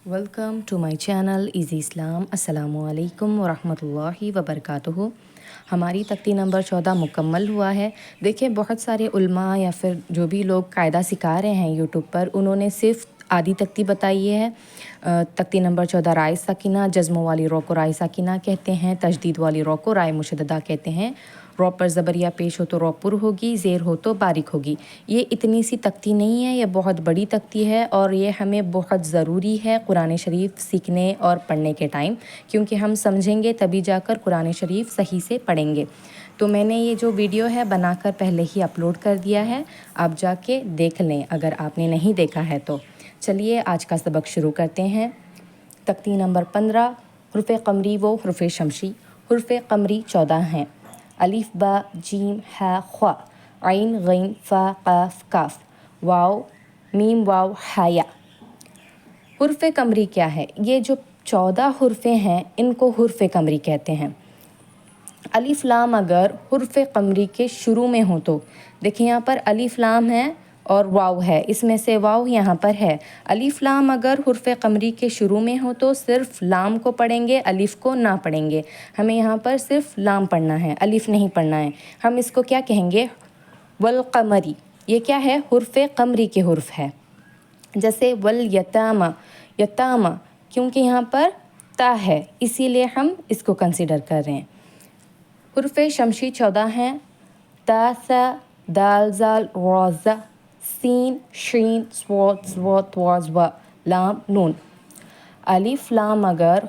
Welcome to my channel easy इस्लाम। अस्सलामु अलैकुम वरहमतुल्लाहि वबरकातुहू। हमारी तख्ती नंबर 14 मुकम्मल हुआ है। देखिए, बहुत सारे उल्मा या फिर जो भी लोग कायदा सिखा रहे हैं यूट्यूब पर, उन्होंने सिर्फ आधी तख्ती बताई है। तख्ती नंबर 14 राय साकिना, जज्मों वाली रो को राय साकिना कहते हैं, तजदीद वाली रो को राय मुशद्ददा कहते हैं। रो पर ज़बरिया पेश हो तो रो पुर होगी, ज़ेर हो तो बारिक होगी। ये इतनी सी तख्ती नहीं है, ये बहुत बड़ी तख्ती है और ये हमें बहुत ज़रूरी है कुरान शरीफ सीखने और पढ़ने के टाइम, क्योंकि हम समझेंगे तभी जाकर कुरान शरीफ सही से पढ़ेंगे। तो मैंने ये जो वीडियो है बनाकर पहले ही अपलोड कर दिया है, आप जाके देख लें अगर आपने नहीं देखा है तो। चलिए आज का सबक शुरू करते हैं। तख्ती नंबर 15 हुर्फ़ क़मरी व हुर्फ़ शमशी। हुर्फ़ क़मरी 14 हैं। अलिफ बा जीम हा ख्वा, आइन गैन फ़ा क़ाफ़ काफ़, वाव मीम वाव हाया। हुर्फ़ क़मरी क्या है? ये जो 14 हुर्फ़े हैं इनको हुर्फ़ क़मरी कहते हैं। अलिफ लाम अगर हुर्फ़ क़मरी के शुरू में हो तो देखिए यहाँ पर अलिफ लाम है और वाव है, इसमें से वाव यहाँ पर है। अलिफ लाम अगर हुर्फ़ क़मरी के शुरू में हो तो सिर्फ लाम को पढ़ेंगे, अलिफ को ना पढ़ेंगे। हमें यहाँ पर सिर्फ लाम पढ़ना है, अलिफ नहीं पढ़ना है। हम इसको क्या कहेंगे? वल क़मरी। ये क्या है? हुर्फ़ क़मरी के हुर्फ़ है। जैसे वल यतामा, यतामा क्योंकि यहाँ पर ता है इसीलिए हम इसको कंसिडर कर रहे हैं। हुर्फ़ शमशी 14 हैं। ता सा दाल जाल रोज़ा, सीन शीन स्वाद स्वाद वाज़वा, लाम नून। अलिफ लाम अगर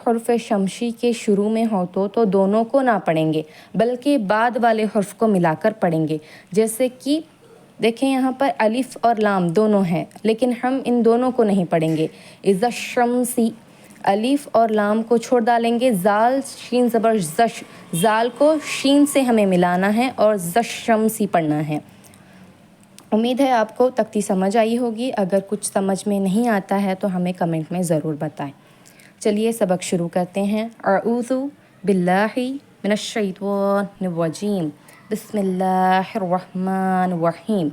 हुर्फ़ शमशी के शुरू में हो तो दोनों को ना पढ़ेंगे बल्कि बाद वाले हुर्फ़ को मिलाकर पढ़ेंगे। जैसे कि देखें यहाँ पर अलिफ और लाम दोनों हैं, लेकिन हम इन दोनों को नहीं पढ़ेंगे। इज़ा शम्सी, अलिफ और लाम को छोड़ डालेंगे, जाल शीन ज़बर जश, जाल को शीन से हमें मिलाना है और जश शम्सी पढ़ना है। उम्मीद है आपको तख्ती समझ आई होगी। अगर कुछ समझ में नहीं आता है तो हमें कमेंट में ज़रूर बताएं। चलिए सबक शुरू करते हैं। अऊज़ु बिल्लाहि मिनश्शैतानिर्रजीम, बिस्मिल्लाहिर्रहमानिर्रहीम।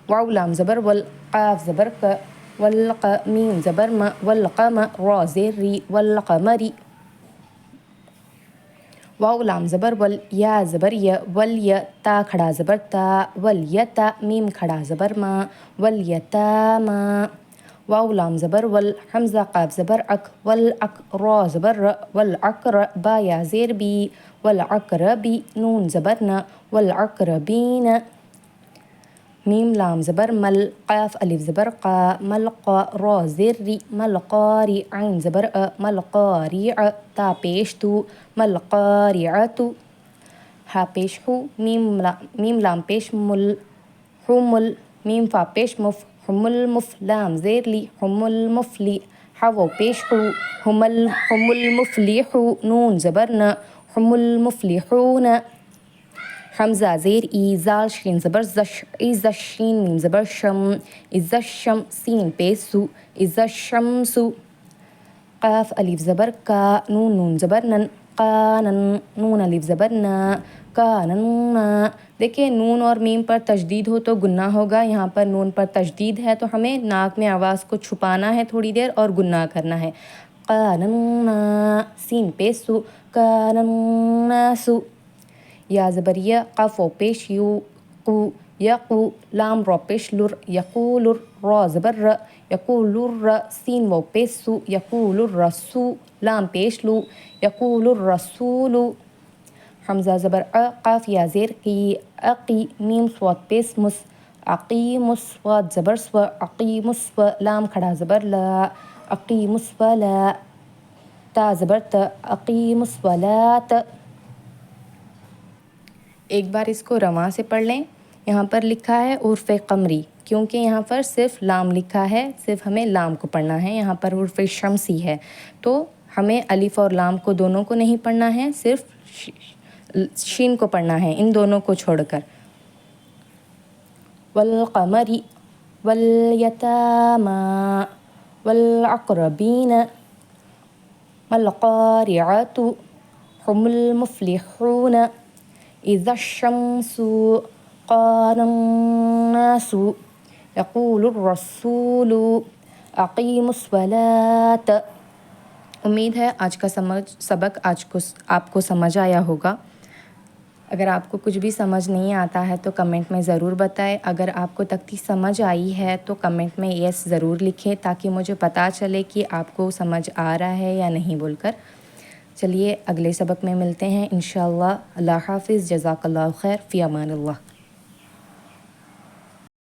वाव लाम ज़बर वल, क़ाफ़ ज़बर क, वल क़, मीम ज़बर म, वल क़म, रा ज़ेर री, वल क़मरी। वाव लाम ज़बर वल, या ज़बर य, वल य, ता खड़ा ज़बर ता, वल यता, मीम खड़ा ज़बर मा, वल यतामा। वाव लाम ज़बर वल, हमज़ा क़ाफ़ ज़बर अक, वल अक, रा ज़बर र, वल अक़र, बा या ज़ेर बी, वल अक़रबी, नून ज़बर न, वल अक़रबीन। मीम लाम ज़बर मल, क़ाफ़ अलिफ ज़बर क़ा, मल क़ा, रा ज़ेर री, मल क़ारी, आइन ज़बर अ, मल क़ारिअ, ता पेश तू, मल क़ारिअतु। हा पेश हु, मीम लाम पेश मुल, हुमुल, मीम फ़ा पेश मुफ़, हुमुल मुफ़, लाम ज़ेर ली, हुमुल मुफ़ली। हा वो पेश हु, हुमुल मुफ़लिहु, नून ज़बर न, हुमुल मुफ़लिहून। हमज़ा ज़ेर ई, ज़ाल शीन ज़बर ज़श, इज़्ज़शीन, मीम ज़बर शम, इज़्ज़शम, सीन पेसु, इज़्ज़शम्सु। क़ाफ़ अलिफ ज़बर का, नून ज़बर नन, क़ानन, नून अलिफ ज़बर ना, कानन्ना। देखिए नून और मीम पर तशदीद हो तो गुन्ना होगा, यहाँ पर नून पर तशदीद है तो हमें नाक में आवाज़ को छुपाना है थोड़ी देर और गुन्ना करना है। कानन्ना, सीन पेसु, कानन्नासु। या ज़बरिया क़फ़ पेश यू, कु, यकु, लाम रो पेश लुर, यकूलुर, रा ज़बर र, यकूलुर, सीन वो पेश सु, यकूलुर रसू, लाम पेश लू, यकूलुर रसूलु। हमज़ा ज़बर अ, क़ाफ़ या ज़ेर की, अक़ी, मीम स्वाद पेश मुस, अक़ीमुस, स्वाद ज़बर स्व, अक़ीमुस व, लाम खड़ा ज़बर ला, अक़ीमुस वला, ता ज़बर त, अक़ीमुस वलात। एक बार इसको रवां से पढ़ लें। यहाँ पर लिखा है हुर्फ़ क़मरी, क्योंकि यहाँ पर सिर्फ लाम लिखा है, सिर्फ हमें लाम को पढ़ना है। यहाँ पर हुर्फ़ शमसी है तो हमें अलिफ और लाम को दोनों को नहीं पढ़ना है, सिर्फ शीन को पढ़ना है, इन दोनों को छोड़कर। वल क़मरी, वल यतामा, वल अक़रबीन, वल क़ारिअतु, हुमुल मुफ़लिहून, इज़ा शम्सु, क़ानन्नासु। یقول الرسول اقیموا الصلاۃ۔ امید ہے آج کا سبق آپ کو سمجھ آیا ہوگا۔ اگر آپ کو کچھ بھی سمجھ نہیں آتا ہے تو کمنٹ میں ضرور بتائیں۔ اگر آپ کو تختی سمجھ آئی ہے تو کمنٹ میں یس ضرور لکھیں تاکہ مجھے پتہ چلے کہ آپ کو سمجھ آ رہا ہے یا نہیں بول کر۔ چلیے اگلے سبق میں ملتے ہیں انشاءاللہ۔ اللہ حافظ، جزاک اللہ خیر، فی امان اللہ۔